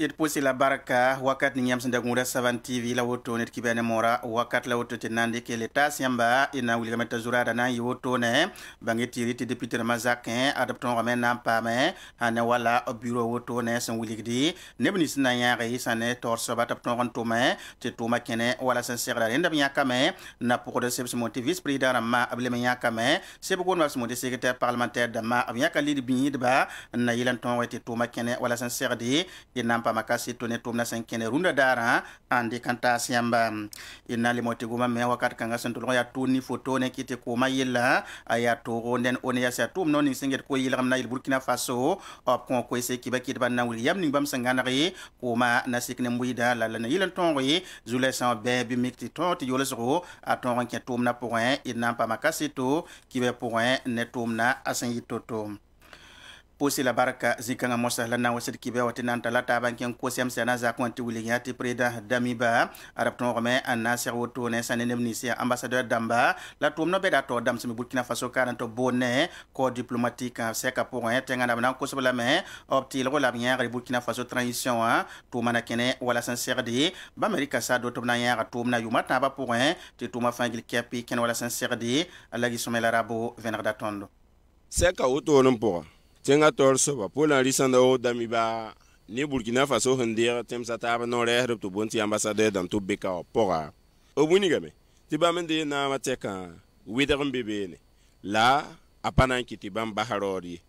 it pusi la baraka wakat ni nyamsa ndagura Savan TV la woto net kibene mora wakat la woto tenande ke leta siamba ina wuli gameta zurada na yoto ne bangi tiriti député mazakin adapton ramen na pame hana wala bureau woto ne san wuli gidi nebni sina yare sane torso batapton rantome te toma kene wala san serda renda kame na pour de sebs monte vice président ma ableme yakame sebugon was monte secrétaire parlementaire dama avyaka lidbi ba na yilanton wete toma kene wala san serdi ina makasi tone tumna sankene runda dara andi kanta siamba ina limoti guma me wakat kanga santulo ya tuni photo ne kite ko mayela aya to ronden on ya sa tum non singet ko yilam na il Burkina Faso op kon ko se kiba kit ban na William ning bam sangana re ko ma na sikne mbuida la na yilan ton re zule san be bi mikti ton ti yoles ro aton ran ke tumna pour un ina pa makasi to kibe pour un ne tumna asan yitoto posi la baraka zikanga mosa la na wasit kibe watina talata banken ko sem sana za konti wuli yati preda damiba arab ton rome anna ser woto ne sanenem ni sia ambassadeur damba la tom no beda to dam semi Burkina Faso karanto bonne ko diplomatique seka pour un tengana bana ko sobla me opti lo la bien Burkina Faso transition to manakene wala sincère de ba amerika sa do to na ya to na yuma taba pour un te to ma fangil kepi ken wala sincère de alagi somela rabo venar datondo seka woto non pour tenga torso ba pola risanda o damiba ni Burkina Faso hendir tem sataba no re to bonti ambassadeur dans tout beka pora o bunigame tiba mende na mateka widerum bebene la apana kiti bam baharori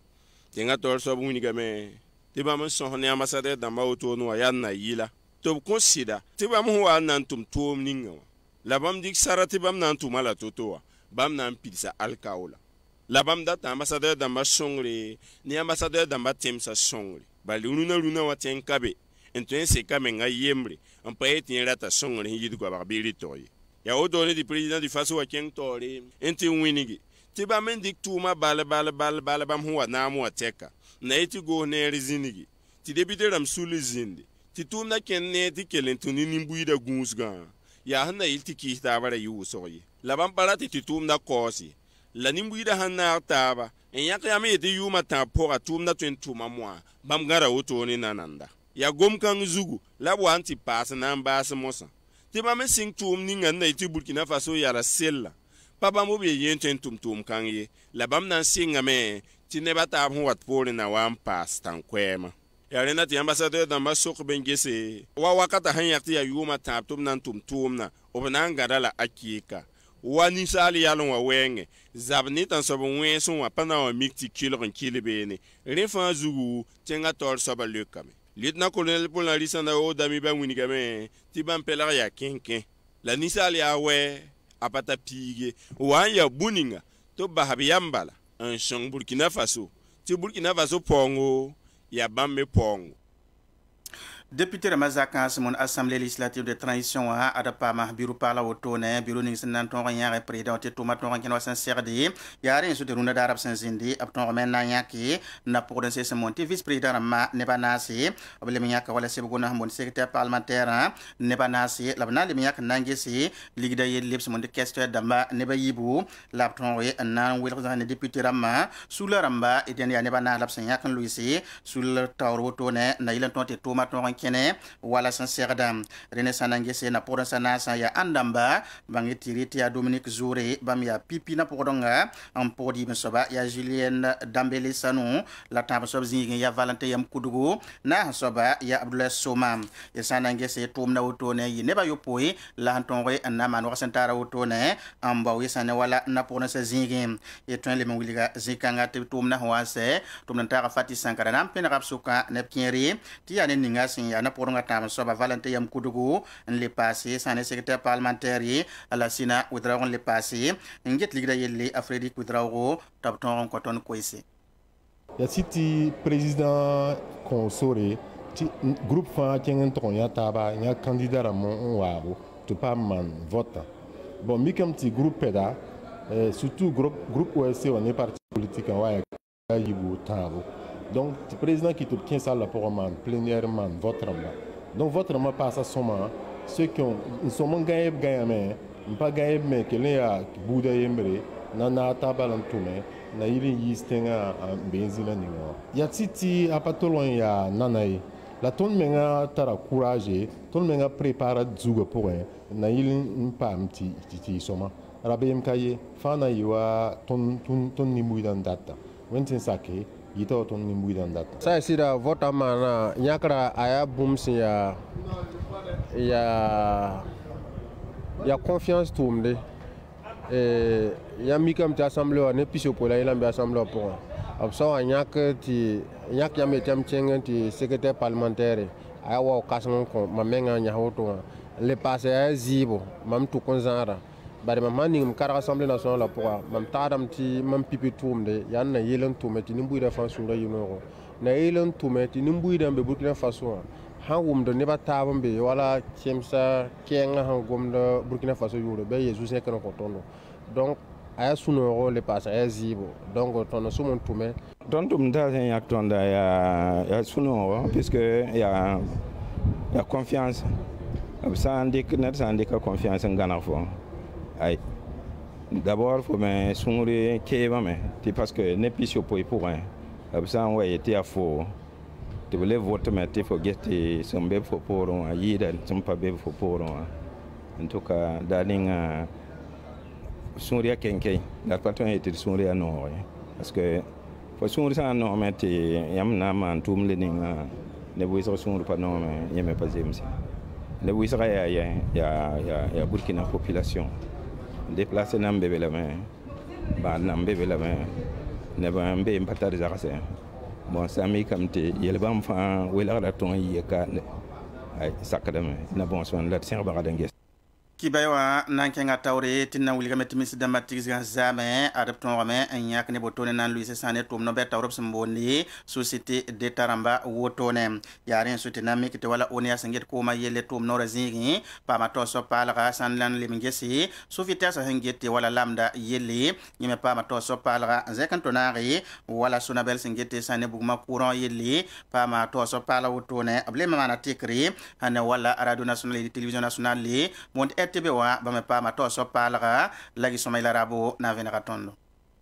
tenga torso bunigame tiba mon son ne ambassadeur dans mauto no ya na yila to consider tiba mo wa nan tum tom ninga la bam dik sarati bam nan tumala toto bam nan pilsa alkaola la bam data ambassadeur damba songre ni ambassadeur damba temsa songre bali luna waten kabe enten se kamenga yembre en payetin rata songre yidu ko barbiri toy ya odo ni di président du Faso wa ken tore enten winigi ti ba men dik tuma bal bam huwa na mu ateka na iti go ne rezinigi ti député ram sulu zindi ti tumna ken ne ti kelentuni nimbuida gunsga ya hanna ilti ki tabara yu soyi la bam parati ti tumna kosi la nimbuida hanna taba en yakame yete yuma ta pora tumna twen tuma mwa bam gara woto ni nananda ya gom kan zugu la bo anti pass na mbas mosa ti ba me sing tum ni ngana iti Burkina Faso ya la sella papa mo be yenten tum kan ye la bam nan singa me ti ne bata ho wat pore na wan pass tan kwema ya rena ti ambassadeur da masok bengese wa wakata han yakti ya yuma ta tum nan tum na obnanga dala akika wani sali yalon wa wenge zabni tan so bon wenson wa pana wa mikti kilon kilibene refa zugu tenga tor so ba lekame lieutenant colonel pour la lisanda o dami ba winigame ti ban pelar ya kenken la ni sali ya we apata pige wa ya buninga to ba habiyambala un chang Burkina Faso ti Burkina Faso pongo ya bamme pongo. Député Ramazaka mon assemblée législative de transition a adapama bureau par la autone bureau ni sinan ton rien président te tomaton ran keno sincèrdi yare su de runda darab senzindi apton men na yaki na pour de ce monté vice président ma nebanasi obele miaka wala sebugona mon secrétaire parlementaire nebanasi labna le miaka nangesi ligda yel lips mon de question damba nebayibu lapton we nan wil ne député rama sous le ramba et ya nebana lapsan yakan luisi sous le tawro tone na ilanton te tomaton kene wala sincère dam René Sanangese na pour sana sa ya andamba bangi tiriti ya Dominique Zouré bam ya pipi na podonga en podi soba ya Julien Dambélé Sanou la table sob zingi ya Valentin Yam Kudugo na soba ya Abdoulaye Soma ya Sanangese tum na otone yi neba yopoi la antonre na mano sentara otone amba wi sana wala na pour na zingi et ton le mawiliga zikanga te tum na wase tum na tara Fati Sankara na pena rapsuka ne pieri ti ya ninga ya na poronga tam soba Valentin Yam Kudugu le passé sans secrétaire parlementaire à la Sina oudragon le passé ngit ligda yelle Afrique oudrago tabton koton koise ya city président consore ti groupe fa kengen ton ya taba ya candidat mon wabo to pas man vote bon mi comme ti groupe peda surtout groupe OSC on est parti politique en wa yibu tabo Donc, le président qui te tient ça là pour man, plénièrement, votre main. Donc, votre main passe à son main. Ceux qui ont, ils sont gagné, mais pas gagné, mais que les a Bouddha Yembre, Nana Tabalan Toume, na ili yistenga benzina ningo. Ya titi apatolon ya nanaï. La ton menga tara courage, ton menga prépare zuga pour un, na ili mpam ti soma. Rabem kaye, fana yiwa ton nimbu dan data. Wenten sake, yita ton nimbu dan data. Sa sira vota mana nyakra aya bumsi ya confiance toumde. Ya mikam ti assemblée ne piso pour la ilambe assemblée pour. Abso nyak ya metam chengen ti secrétaire parlementaire aya wa okason ko mamenga nya hoto le passé a zibo mam tu konzara bare mam ning kara assemblée nationale la pour mam tadam ti mam pipi toumde yan na yelen toumeti nimbu da fa sura yunoro na yelen toumeti nimbu da be Burkina Faso ha wum do ne ba tabam be wala chemsa kenga ha gom do Burkina Faso yuro be yesu se kan ko tono donc aya sunoro le passé a zibo donc tono sumon toume don tum da yak tonda ya sunoro puisque ya confiance ça indique confiance en Ghana fo ay d'abord faut me sunguri keba me parce que ne pisio pour un ça ouais était à faux tu voulais voter mais tu faut get son be pour un yida son pas be pour en tout cas darling sunguri kenke la patron était sunguri non parce que faut sunguri ça non mais yam na man tum le ninga ne vous sunguri pas non mais yeme pas zemsi le Wisraël ya Burkina population déplacé dans bébé la main ba nan bébé la main ne ba mbé mpatar jarase bon sami kamte yel bam fa wela la ton yeka ay sakadame na bon son la tiens ba danges Kibaywa nankenga tawre tinna wuli gamet mis damatis zame adapton rame nyak ne botone nan Louis Sané tom no beta Europe smboni société de Taramba wotone yaren soutena mi kite wala onia sanget ko ma yele tom no razingi pa ma to so palra sanlan limingesi sofita sa hengete wala lamda yele nyime pa ma to so palra zekantonari wala sonabel sengete sané bugma courant yele pa ma to so pala wotone ablema mana tikri hana wala radio nationale télévision nationale monde RTB wa ba me pa ma to so palga lagi so mayla rabo na venera tondo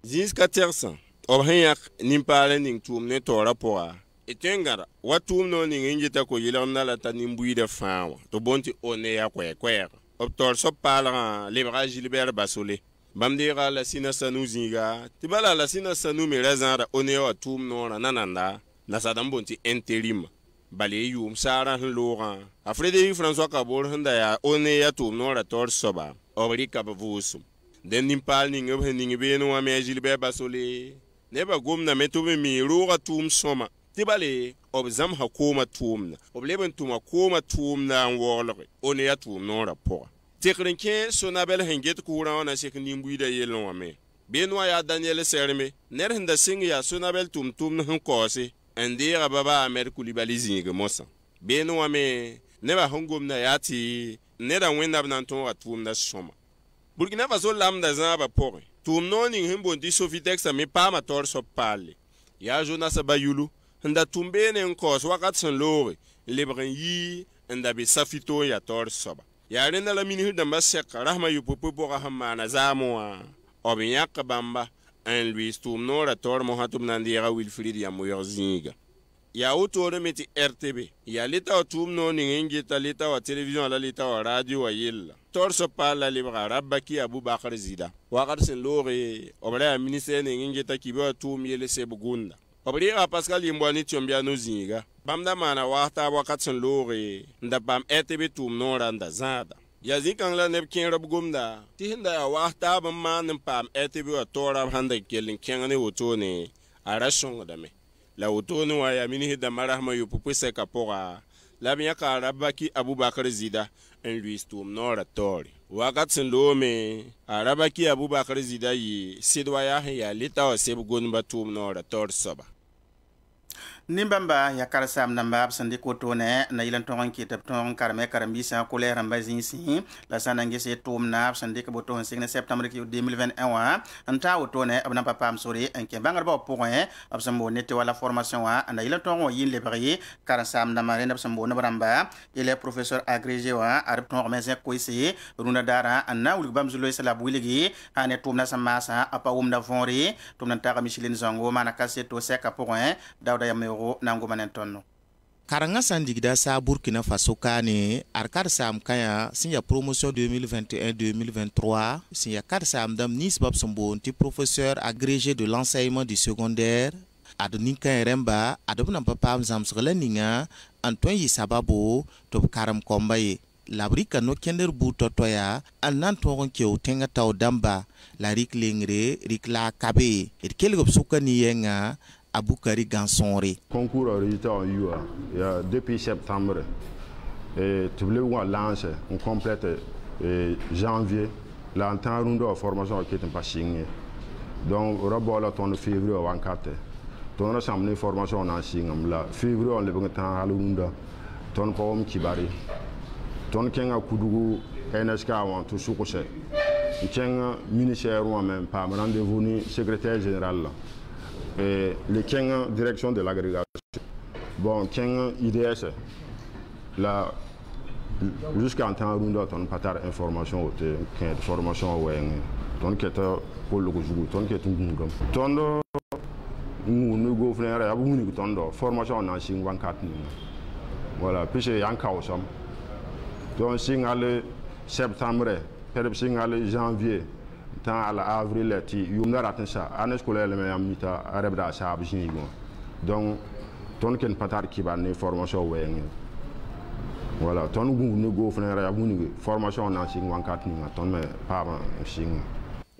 Jiska tersan obhanyak nimpale ning tum ne to rapora etengara watum no ning injita ko yilarna la tanimbuyi de fawa to bonti one ya kwer obtor so palga lebra Gilbert Bassolé bamdira la sina sanu zinga tibala la sina sanu me razara one wa tum no nananda na sadam bonti interim bale yum sara Laurent a Frédéric François Kabor handa ya one ya tum no ra tor soba obri kabavusum den nimpal ning obhening beno wa me Gilbert Bassolé neba gomna metobe mi roga tum soma tibale obzam hakoma tumna obleben tuma koma tumna worlore one ya tum no ra po tekrenke sonabel henget kuran na sekni mbuida yelon wa me beno ya Daniel Serme ner handa sing ya sonabel tum na hankosi Ndira baba Amer Koulibaly zinga mosa beno wa me neba hongom na yati neda wenda nanton wa tum na soma Burkina Faso lamda zaba pore tum no ning himbo ndi Sofitex me pa ma tor so pale ya Jonas Bayulu nda tumbe ne nkos wakat san lore lebren yi nda be safito ya tor soba ya renda la mini da masek rahma yu popo rahma na zamwa obiyak bamba en Louis tum no ra tor mohatum nandira Wilfried ya moyor zinga ya autore meti RTB ya leta tum no ningi ta leta wa television la leta wa radio wa yilla tor so pala libra rabaki Abubakar Zida wakar sen lore obra ministre ningi ta kibo tum yele sebugunda obra Pascal Yimbwani tiombia no zinga bamda mana wakta wakat sen lore nda bam RTB tum no randa zada ya zikan la neb ken rab gumda tihinda ya wakta bam man pam RTB wa tora handa kelin kengane wotone arashon da me la wotone wa ya mini hida marahma yu pupuse kapora la biya ka rabaki Abubakar Zida en Louis tum nora tori wakat sen lome arabaki Abubakar Zida yi sidwa ya lita wa seb gunba tum nora tor soba Nimbamba ya karsam namba sandi kotone na ilan tongon kitap tongon karame karambisa kolera rambazin si la sanange se tomna sandi kaboton signe septembre 2021 anta otone abna papa msori enke bangar ba point absambo nete wala formation wa na ilan tongon yin lebré karsam na mare na absambo na bramba il est professeur agrégé wa arab tongon mezen koisi runa dara anna wul bam zulo sala builigi ane tomna samasa apa umna vonri tomna taga michelin zango mana kaseto seka point dawda yam Karanga sandigda sa Burkina Faso kane arkar sam kaya sinya promotion 2021-2023 sinya kar sam dam nis bab sombo ti professeur agrégé de l'enseignement du secondaire adoni kan remba adobna papa zam sgala ninga Antoine Yisababo to karam kombaye labrika no kender bu totoya annan togon kew tenga taw damba la rik lengre rik la kabe et kelgop sukani yenga Aboukari Gansonri. Concours au résultat en eu depuis septembre. Et tu voulais lancer, on complète janvier, l'entente de formation qui est pas signée. Donc, on va ton février au 24. Ton assemblée formation en signe. Février, on le temps à l'unda. Ton pomme Kibari. Ton kenga Koudou, NSK avant tout ce que ministère ou même pas, rendez-vous ni secrétaire général. Et le Kenga direction de l'agrégation. Bon, Kenga IDS, là, jusqu'à un temps, on a pas tard information, formation, on qui est pour le jour, on qui est tout le monde. Nous gouvernons, à vous, formation en ancien 24. Voilà, puis c'est un chaos. Donc, signal septembre, signal janvier. Tant à l'avril, il y a un ça. Année scolaire, le meilleur mita, arabda ça abjini. Donc, ton ken patar qui va ne formation weng. Voilà, ton nous go faire ya formation en sing 24 ni ton mais pas sing.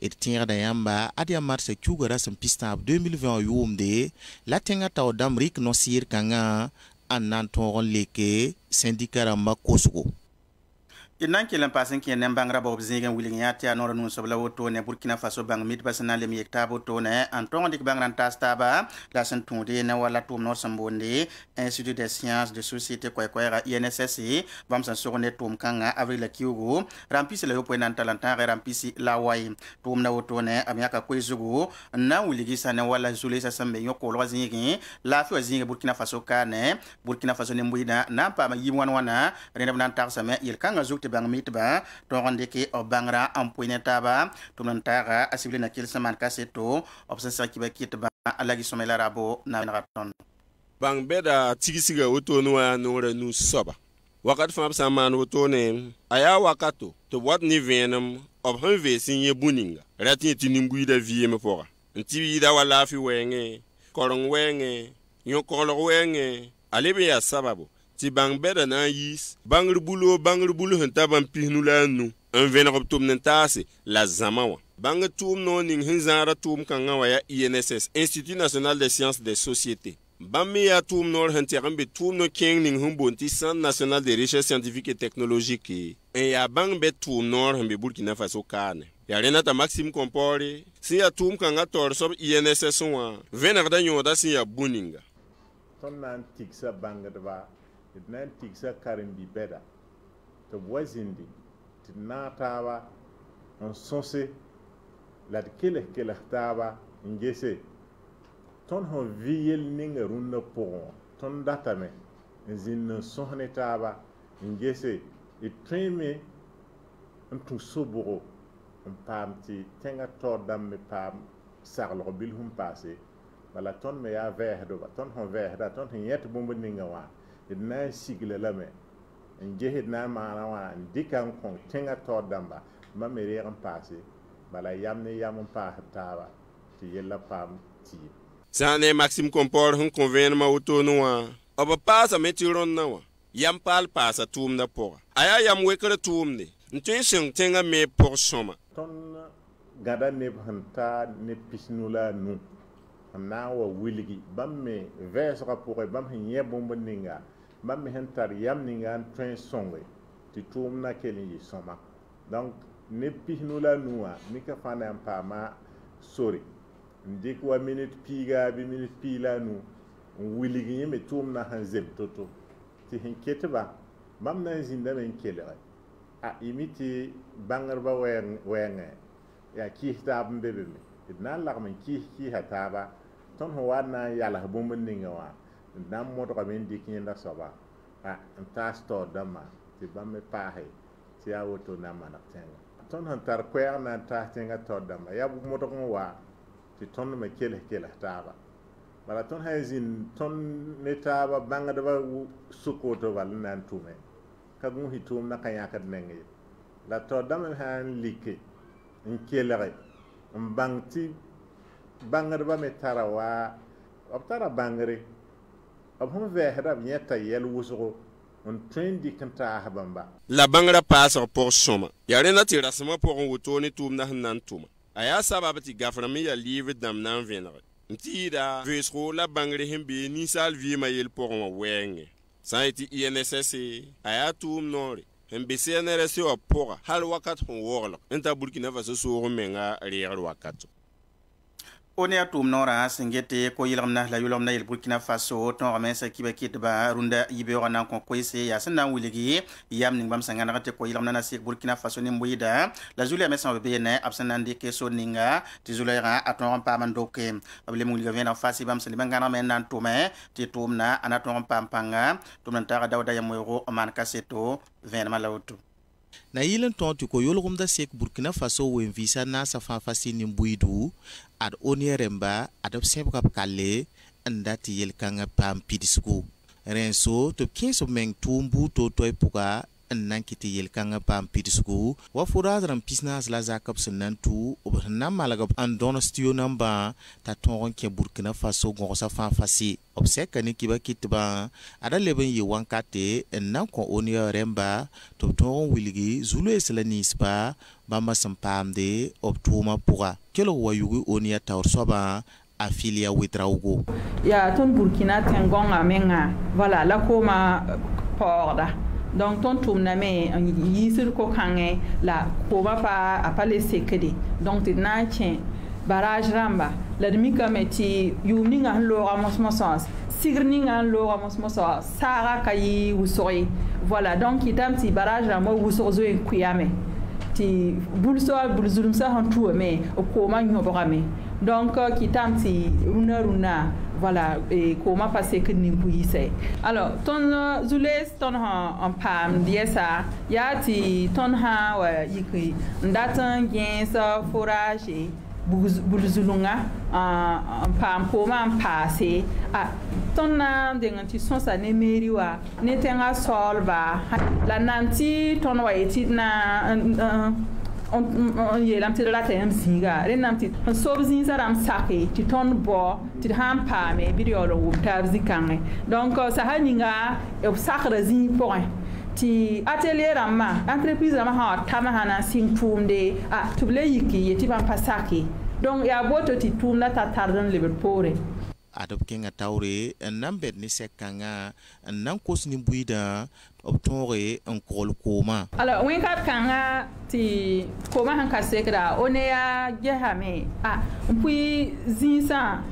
Et tient d'ayamba adia mars kugara sam pista 2020 yumde la tenga taw damrik no sir kanga anan ton leke syndicat ramba kosugo. Inan kilan pasin ki nen bangra bob zingen willing yati anora nun sobla woto ne Burkina Faso bang mit basana le mi tabo to ne anton dik bangran tastaba la santunde na wala tum nor sambonde Institut des sciences de société kwa INSS bam san sokone tum kanga avril la kiugo rampisi la yopo nan talanta rampisi la way tum na woto ne amyaka kwezugo na wiligi sana wala zule sa sambe yoko lo zingen la fi zingen Burkina Faso kane Burkina Faso ne mbuina na pa ma yimwan wana rena nan tarsame il kanga zukte bang mitba to randeke o bangra ampoinetaba to nantara asibli na kil saman kaseto obsesa kiba kitba alagi somela rabo na raton bang beda tigisiga woto no anora nu soba wakat fam saman woto ne aya wakato to wat ni venam ob han ve sinye buninga ratin tiningui da vie me pora nti da wala fi wenge korong wenge nyokolo wenge alebe ya sababu ti bang beda na yis bangr bulu hanta ban pihnu la nu en venrob tum nentase la zamawa bang tum no ning hinzara tum kanga wa ya INSS Institut National des Sciences des Sociétés bammi ya tum no hanterambe tum no king ning humbonti Centre National de Recherche Scientifique et Technologique en ya bang bet tum no hambe Burkina Faso kane ya Renata Maxime Compore si ya tum kanga torsob INSS wa venarda nyoda si ya buninga ton nan tiksa bangdaba it nan tiksa karimbi beda to wazindi ti nataba on sonse la kele taba ngese ton ho viyel ninga runna po ton datame zin sohne taba ngese it treme on soboro on pamti tenga tordam me pam sarlo bil hum passé wala ton me ya verdo ton ho verda ton yet bombo ninga wa na sigle lame ngehed na mana wa dikan kon tenga to damba ma mere en passé bala yamne yam pa tawa ti yella pam ti sane Maxime Compore hun convene ma auto noa oba pasa metiron na wa yam pal pasa tum na por aya yam wekre tum ne ntun sing tenga me por soma ton gada ne hanta ne pisnula nu amna wa wiligi bamme vesra pour bam hinye bombo ninga bam hentar yam ninga train songwe ti tum na keli soma donc ne pisnula nuwa mika fana ampa ma sori ndik wa minute piga bi minute pila nu wiligi yẽ me tʋʋm na sẽn zeb to-to tɩ sẽn ketba bãmb na n zĩndame n kelge imi tɩ bãngrbã wɛɛngẽ yaa kiis taab n be be me d na n lagm n kiisa taaba tõnd sẽn wa na n yals bũmb n ninga wã d na n modgame n dɩk yẽnda soaba n taas taoor dãmbã tɩ bãmb me paase tɩ yaa woto na n maneg tẽnga tõnd sẽn tar koɛɛg na n taas tẽngã taoor dãmbã yaa modg n wa tɩ tõnd me kels taaba bala tõnd sã zĩnd tõnd ne taaba bãngdbã sʋk woto bal n na n tʋme ka gũsi tʋʋm na ka yãkd neng ye la taoor dãmbã sã n like n kelge n bãng tɩ bãngdbã me tara wa b tara bãngre b sẽn vɛɛsda b yẽta yɛl wʋsgo n tõe n dɩk n taas bãmba la bãngrã paasg pʋg sõma yaa rẽnda tɩ rasmã pʋgẽ wotone tʋʋmdã sẽn na n tʋma a yaa sabab tɩ gaframe yaa liivd dãmb na n vẽnege n tɩ yɩɩda veesgo la bãngre sẽn bee ninsaal vɩɩmã yel pʋgẽ wã wɛɛngẽ sã n yetɩ INSS a yaa tʋʋm noore n be CNRS wã pʋga hal wakat sẽn woglg n ta Burkina Faso soog n menga reegd wakato one a tʋʋm noorã sẽn gete ko-yɩlgemda la yʋlgemda yel Burkina Faso tõogame sã kiba kɩtba rũndã yibeoogã na n kõ koeese yaa sẽn na n wilgi yam ning bãmb sẽn gãneg tɩ ko-yɩlgemda na sɩk Burkina Faso ne bʋɩɩda la zulɛame sẽn b beene b sẽn na n dɩke sod ninga tɩ zulɛɛgã a tõog n paam n doke b lem wilga vẽeneg fasi bãmb sẽn leb n gãnegme n na n tʋme tɩ tʋʋmdã a na tõog n paam pãnga tʋmd n taaga daoda yam weoogo n maan kaseto vẽenemã la woto na yɩl n tõog tɩ ko-yolgemda sek Burkina Faso wen vɩɩsa naasã fãa fa sɩ nin-bʋɩɩdu ad ONU rẽmba ad b sẽbga b kalle n dat tɩ yel-kãngã paam pidisgu rẽnso tɩ b kẽes b meng tʋʋm buud to-toy pʋga n na n kɩ tɩ yel-kãngã paam pidisgu wa fʋraad rãmb pis-naas la zak b sẽn na n tʋ b sẽn na n malg b n dõns tɩ yo-nambã t'a tõog n kẽ Burkina Faso gõgsã fãa fa sɩ b sɛka ne kiba kɩtbã ada leb n yɩ wãnkate n na n kõ ONU rẽmba tɩ b tõog n wilgi zu-loees la ninsba bãmba sẽn paamde b tʋʋmã pʋga kelg wa yugi ONU taoor soabã a Filia Ouedraogo yaa tõnd Burkina tẽn-gõngã menga voilà la kooma paoogda donc tõnd tʋmdame n yiisd ko-kãngẽ la koomã pa le sekde donc tɩ d na n kẽ barage rãmba la d mikame tɩ yʋʋm ninga sẽn looga mos-mosã sigr ninga sẽn looga mos-mosã saaga ka yɩ wʋsg ye voilà donc yɩtame tɩ barage rãmbã wʋsg zoe n kʋɩame tɩ bul-zulumsã sẽn tʋame b koomã yõbgame donc kɩtame tɩ rũnã voilà koomã pa sekd nin-bʋ-yɩsɛ alors tõnd zu-lees tõnd n paamd yɛsa yaa tɩ tõnd sã wa yik n dat n gẽes forage bul-zulunga n paam koomã n paase tõnd na n deng tɩ sõsa ne meeri wa ne tẽngã saoolba la nan tɩ tõnd wa yetɩ na yeelame tɩ d rata yãmb zĩiga rẽnnaam tɩ n sob zĩisã rãmb sake tɩ tõnd bao tɩ d sã n paame bɩ d yaool n wʋm taab zĩ-kãngẽ donc sã ninga b sakda zĩig pʋgẽ tɩ atelier rãmbã entreprise rãmbã sã wa tama sã na n sɩng tʋʋmde tɩ b le yiki yetɩ bãmb pa sake donc yaa boto tɩ tʋʋmdã tar tard n lebd poore ad b kẽngã taoore n na n bɛd ne sɛk-kãngã n na n kos nin-bʋɩɩdã b tõoge n kogl koomã alors wẽnkat kãngã tɩ koomã sẽn ka sekda one yaa gesame n pʋɩ zĩisã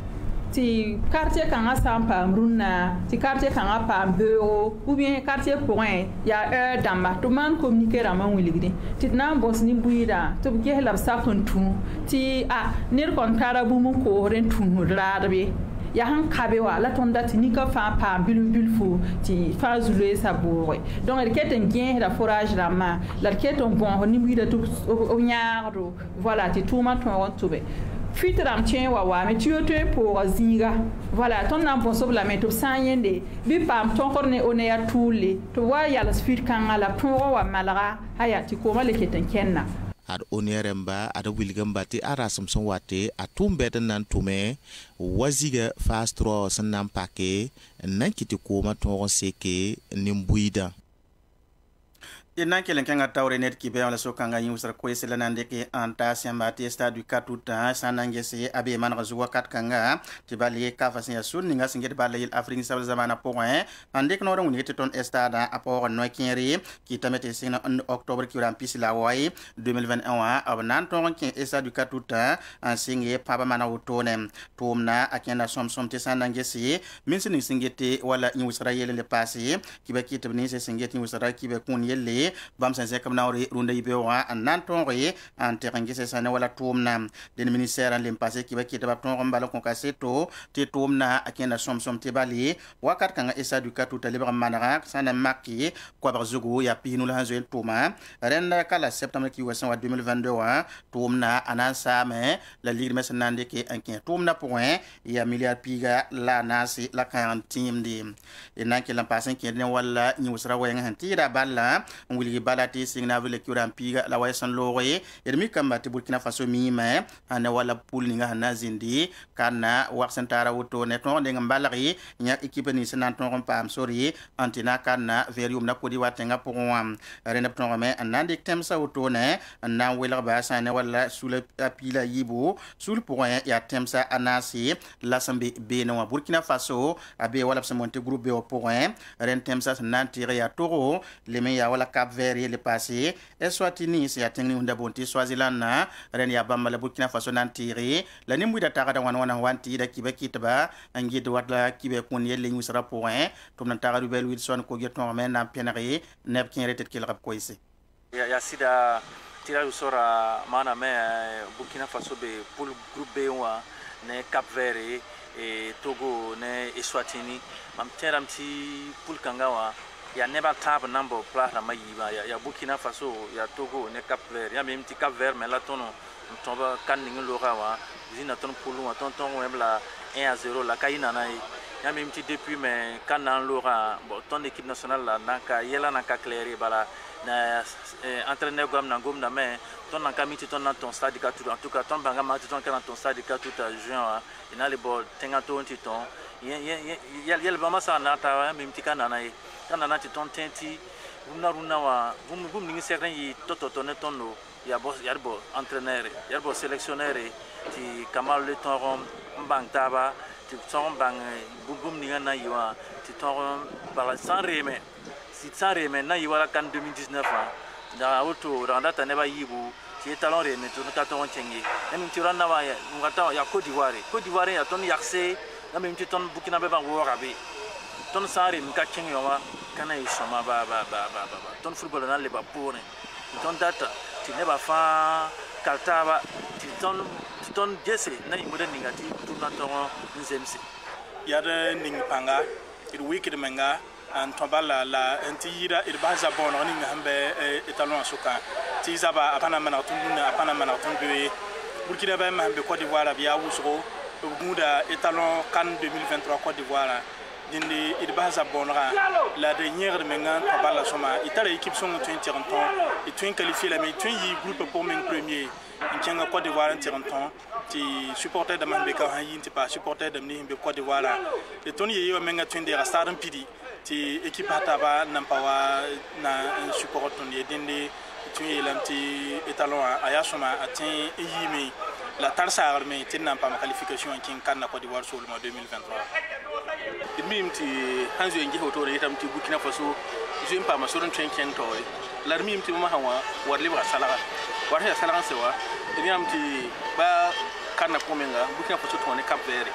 tɩ quartier kãngã sã n paam rũnnã tɩ quartier kãngã paam beoogo ou bien quartier pʋgẽ yaa heure dãmba tɩ b maan communiqué rãmbã n wilgde tɩ d na n bõs nin-bʋɩɩdã tɩ b ges la b sak n tũ tɩ ned kõn tara bũmb n koosd n tũusd raadb ye yaa sẽn kabe wa la tõnd dat tɩ nika fãa paam bilf-bilfu tɩ fãa zu-loeesã bʋʋge donc d ket n gẽesda forage rãmbã la d ket n bõos nin-bʋɩɩdã tɩ b yãagdo voilà tɩ tʋʋmã tõog n tʋbe fuit rãmb kẽ wa waame tɩ yo tõe n pooga zĩiga voilà tõnd na n bõs b lame tɩ b sã n yẽnde bɩ paam tõgr ne ONEA tʋʋlle tɩ b wa yals fuit kãngã la b tõoga wa malga aya tɩ koomã le ket n kẽnna ad ONU rẽmba ad wilgamba tɩ a rasem sẽn wate a tʋʋm bɛd n na n tʋme wa ziga faas 3 sẽn na n pake n na n kɩ tɩ koomã tõog n seke nin-bʋɩɩdã Ina kelen kanga tawre net ki be wala so kanga yusra ko esela nande ke anta siamba ti stade du katuta sanange se abe man razuwa kat kanga ti bali ka fasin ya sun ninga singet bali il afrique sabal zamana point ande ko no ngi ton stade apport no kinri ki tamete sina en octobre ki ram pisila way 2021 abnan ton ki stade du katuta en singe paba mana wotone tumna akena som ti sanange se min sin singete wala yusra yele le passé ki be ki tabni se singete yusra ki be kun yele bam san sekam nawri runda yibe wa nan ton re an terangi se sana wala tumna den ministère an lempase ki ba ki tabab ton mbala kon kaseto te tumna akena som te bali wakat kanga esa du katu talibra manara sana makki ko bar zugo ya pinu la hanzo tuma renda kala septembre ki wasan wa 2022 wa tumna anan same la ligue mes nande ke ankin tumna point ya milliard piga la nasi la kan team di enan ke lampasen ki den wala ni usra wa ngan tira balla wili balati singna vile kuran piga la waysan loye yermi kamba te Burkina Faso mi ma ana wala pool ni nga nazindi kana waxan tara woto ne ton de ngambalaри nya équipe ni senan ton pam sori antina kana verium na kodi watenga pour rena ton me anandi tem sa woto ne na wela ba sa ne wala sous pila yibo sul pour ya tem sa anasi l'assemblée beno Burkina Faso abe wala se monter groupe be pour ren tem sa nan tire ya toro le me ya wala Cap Vert le passé et Swatini c'est atteindre hunda bonti Swaziland na ren ya bamba la Burkina Faso nan tire la ni muida taga da wana wanti da kibe kitba angi do watla kibe kon yelle ni sera point to nan taga du bel Wilson ko geton men na penari neb kin retet kil rap ko isi ya sida tira usora mana me Burkina Faso be pour groupe B1 ne Cap Vert et Togo ne Eswatini mam teram ti pour kangawa ya never tab number place na mayiba ya Burkina Faso ya Togo ne Cap Vert ya même ti Cap Vert mais là tono tomba kan ningi lorawa zina ton pulu wa ton webla 1-0 la kaina na ya même ti depuis mais kan nan lora bon ton équipe nationale la naka yela naka clairer bala na entraîneur gom na mais ton naka miti ton na ton stade ka tout en tout cas ton banga mati ton ka ton stade ka tout à juin ina le bol tenga ton ti ton yel bama sa na ta même ti kana na kana na ti ton tenti runa wa bum ningi sekren yi toto ne tonno ya bo entraîneur ya bo sélectionneur ti Kamal le ton bang taba ti ton bang bum ninga na yiwa ti ton bala sans reme si sans reme na yiwa kan 2019 da auto da data ne ba yibu ti talon reme to ka ton chengi même ti rana wa ngata ya Côte d'Ivoire ya ton yakse na même ti ton Burkina be bang wo rabe ton sare mi ka chengi wa kana isoma ba ton football na le ba pone ton data ti ne ba fa kaltaba ti ton jesse na imuda ningati tuna ton nzemse ya de ning panga it wicked menga an tombala la antira it baza bon on ning hambe etalon suka ti zaba apana mana tun be Burkina ba hambe Côte d'Ivoire biya wusgo gunda etalon kan 2023 Côte d'Ivoire dindi il baza bonra la dernière mengan tabala soma itala équipe son 20 ans et tu qualifié la mais tu y groupe pour mon premier in kenga Côte d'Ivoire 30 ans ti supporter de Mambeka han yinti pas supporter de Mbe Côte d'Ivoire et ton y menga tu ndera stade pidi ti équipe hataba nampawa na support ton y dindi tu y lamti étalon aya soma atin yimi la tarsa armée tin n'a pas ma qualification en kan na Côte d'Ivoire sur le mois 2023 mimti hanzo ngi hoto re tamti Burkina Faso jim pa masoron trenken toy lar mimti ma hawa war libra salaga war ya salaga sewa mimti ba kana komenga Burkina Faso to ne Cap Vert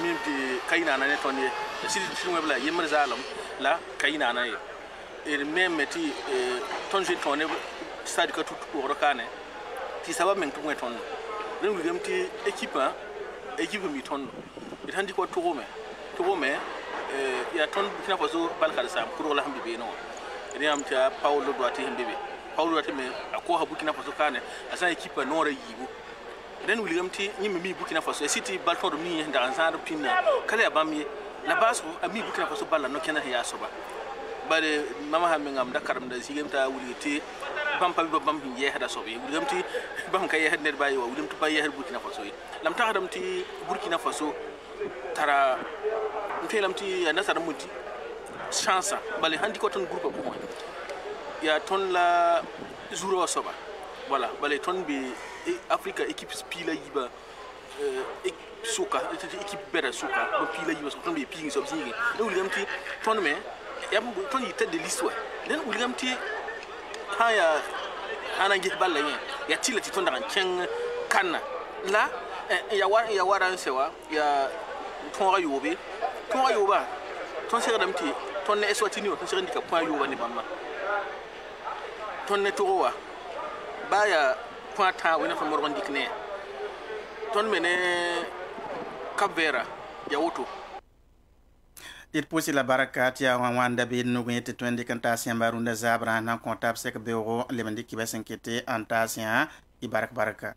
mimti kayina na ne to ne sidi webla yemmer zalam la kayina na e memeti tonje to ne stade ka tout ko kane ti sabab men to ton ren wi gemti équipe mi ton itandi ko to me ya ton Burkina Faso balkar sam kuro la hambi be no riam ta Paulo Duarte hambi be Paulo Duarte me ko ha Burkina Faso kane asa équipe no ra yibu den William ti nyimi mi Burkina Faso city balton mi nda ansar pinna kala ya bamye la baso ami Burkina Faso balla no kena ya soba bare mama ha mi ngam Dakar da sigem ta wuliti bam pa bam bi ye hada sobe William ti bam kay ye hadner bayi wa William to bayi Burkina Faso lam ta hadam ti Burkina Faso tara ntelam ti nasara muti chance bale handi ko ton groupe ko ya ton la zuro soba voilà balé ton bi Africa équipe pila yiba suka équipe bera suka bo pila yiba ton bi pingi so zingi e wuligam ti ton me ya ton yi tête de l'histoire len wuligam ti haya ana ngi balle ya tila ti ton da ken kanna la ya wara sewa ya ton rayobe ton rayoba ton sera damti ton ne Eswatini ton sera ndika point yoba ni bamba ton ne towa baya point ta wena fa morgon dikne ton mene Cap-Vert ya woto it pusi la barakat ya wanda be nugu yete twendi kanta siambarunda zabra na kontab sek beoro le mandi kibesen kete antasia ibarak baraka